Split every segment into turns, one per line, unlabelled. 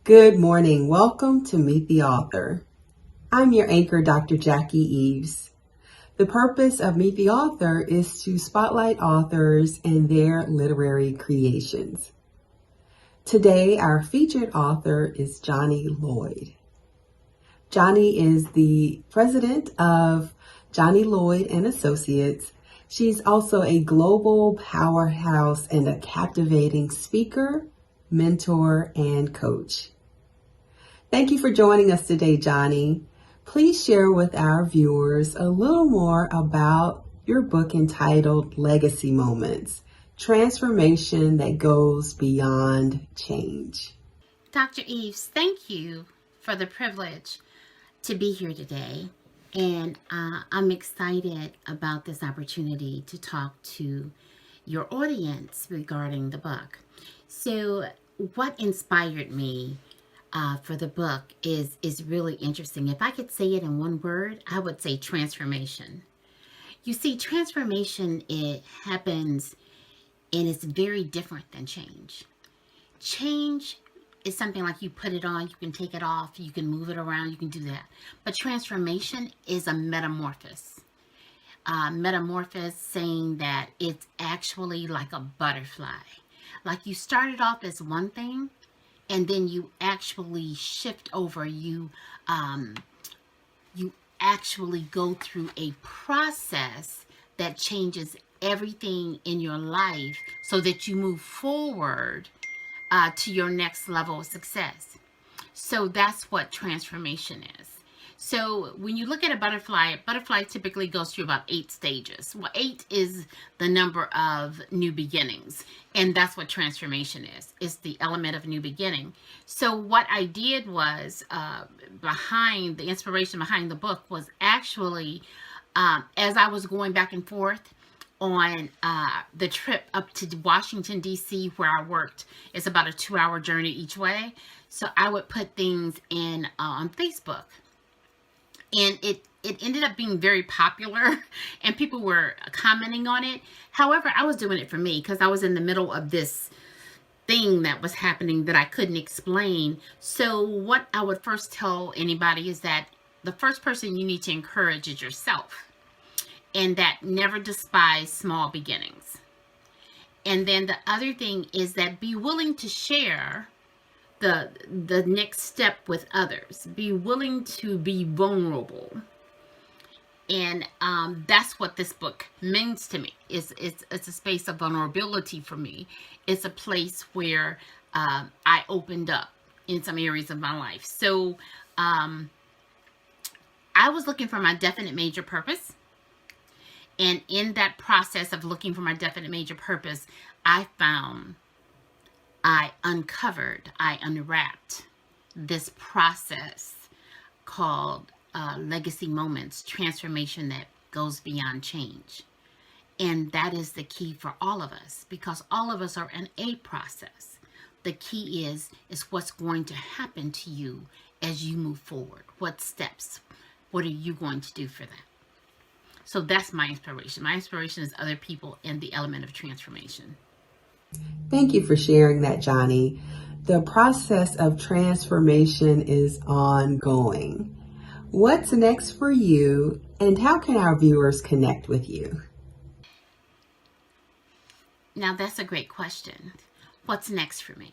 Good morning. Welcome to Meet the Author. I'm your anchor, Dr. Jacque Eaves. The purpose of Meet the Author is to spotlight authors and their literary creations. Today, our featured author is Johnnie Lloyd. Johnnie is the president of Johnnie Lloyd and Associates. She's also a global powerhouse and a captivating speaker, mentor, and coach. Thank you for joining us today, Johnnie. Please share with our viewers a little more about your book entitled Legacy Moments, Transformation That Goes Beyond Change.
Dr. Eaves, thank you for the privilege to be here today. And I'm excited about this opportunity to talk to your audience regarding the book. So what inspired me for the book is really interesting. If I could say it in one word, I would say transformation. You see, transformation, it happens and it's very different than change. Change is something like you put it on, you can take it off, you can move it around, you can do that. But transformation is a metamorphosis. Metamorphosis saying that it's actually like a butterfly. Like you started off as one thing, and then you actually shift over. You actually go through a process that changes everything in your life so that you move forward to your next level of success. So that's what transformation is. So when you look at a butterfly typically goes through about 8 stages. Well, 8 is the number of new beginnings, and that's what transformation is. It's the element of new beginning. So what I did was, behind the inspiration behind the book was actually, as I was going back and forth on the trip up to Washington, D.C., where I worked. It's about a 2-hour journey each way. So I would put things in on Facebook. And it ended up being very popular and people were commenting on it. However, I was doing it for me because I was in the middle of this thing that was happening that I couldn't explain. So what I would first tell anybody is that the first person you need to encourage is yourself. And that never despise small beginnings. And then the other thing is that be willing to share the next step with others. Be willing to be vulnerable. And that's what this book means to me. It's a space of vulnerability for me. It's a place where I opened up in some areas of my life. So I was looking for my definite major purpose. And in that process of looking for my definite major purpose, I unwrapped this process called Legacy Moments, Transformation That Goes Beyond Change. And that is the key for all of us, because all of us are in a process. The key is what's going to happen to you as you move forward. What steps? What are you going to do for that? So that's my inspiration. My inspiration is other people and the element of transformation.
Thank you for sharing that, Johnnie. The process of transformation is ongoing. What's next for you, and how can our viewers connect with you?
Now that's a great question. What's next for me?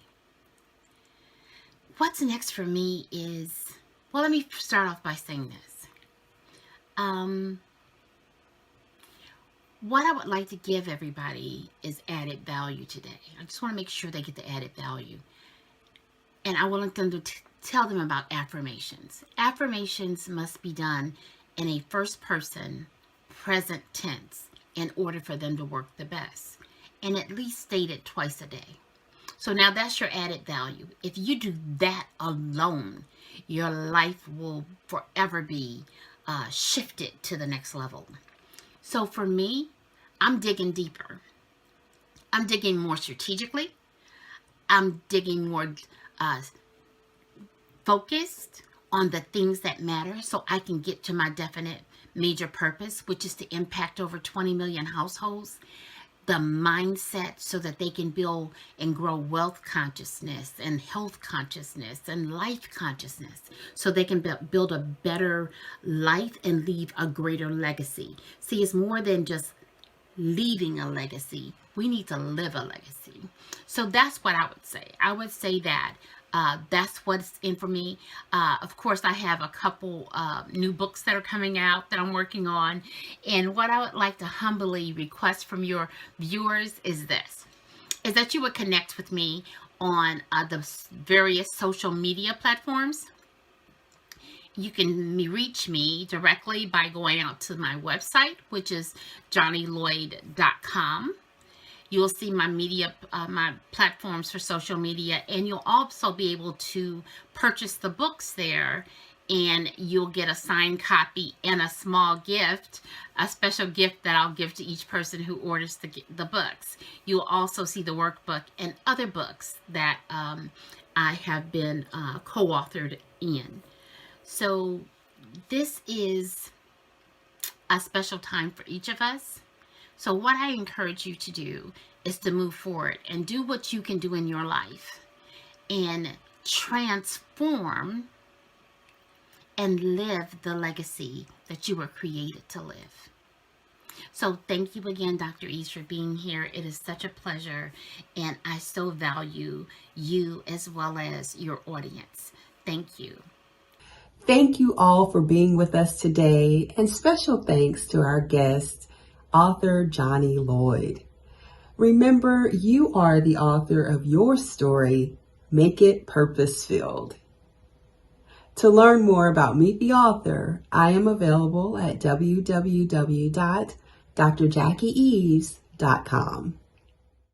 What's next for me is, well, let me start off by saying this. What I would like to give everybody is added value today. I just want to make sure they get the added value. And I want them to tell them about affirmations. Affirmations must be done in a first person, present tense in order for them to work the best. And at least state it twice a day. So now that's your added value. If you do that alone, your life will forever be shifted to the next level. So for me, I'm digging deeper. I'm digging more strategically. I'm digging more focused on the things that matter so I can get to my definite major purpose, which is to impact over 20 million households. the mindset so that they can build and grow wealth consciousness and health consciousness and life consciousness, so they can build a better life and leave a greater legacy. See, it's more than just leaving a legacy. We need to live a legacy. So that's what I would say. I would say that that's what's in for me. Of course, I have a couple new books that are coming out that I'm working on. And what I would like to humbly request from your viewers is this, is that you would connect with me on the various social media platforms. You can reach me directly by going out to my website, which is JohnnieLloyd.com. You'll see my media, my platforms for social media, and you'll also be able to purchase the books there, and you'll get a signed copy and a small gift, a special gift that I'll give to each person who orders the books. You'll also see the workbook and other books that I have been co-authored in. So this is a special time for each of us. So what I encourage you to do is to move forward and do what you can do in your life and transform and live the legacy that you were created to live. So thank you again, Dr. Eaves, for being here. It is such a pleasure, and I so value you as well as your audience. Thank you.
Thank you all for being with us today, and special thanks to our guest, author Johnnie Lloyd. Remember, you are the author of your story. Make it purpose-filled. To learn more about Meet the Author, I am available at www.drjacqueeaves.com.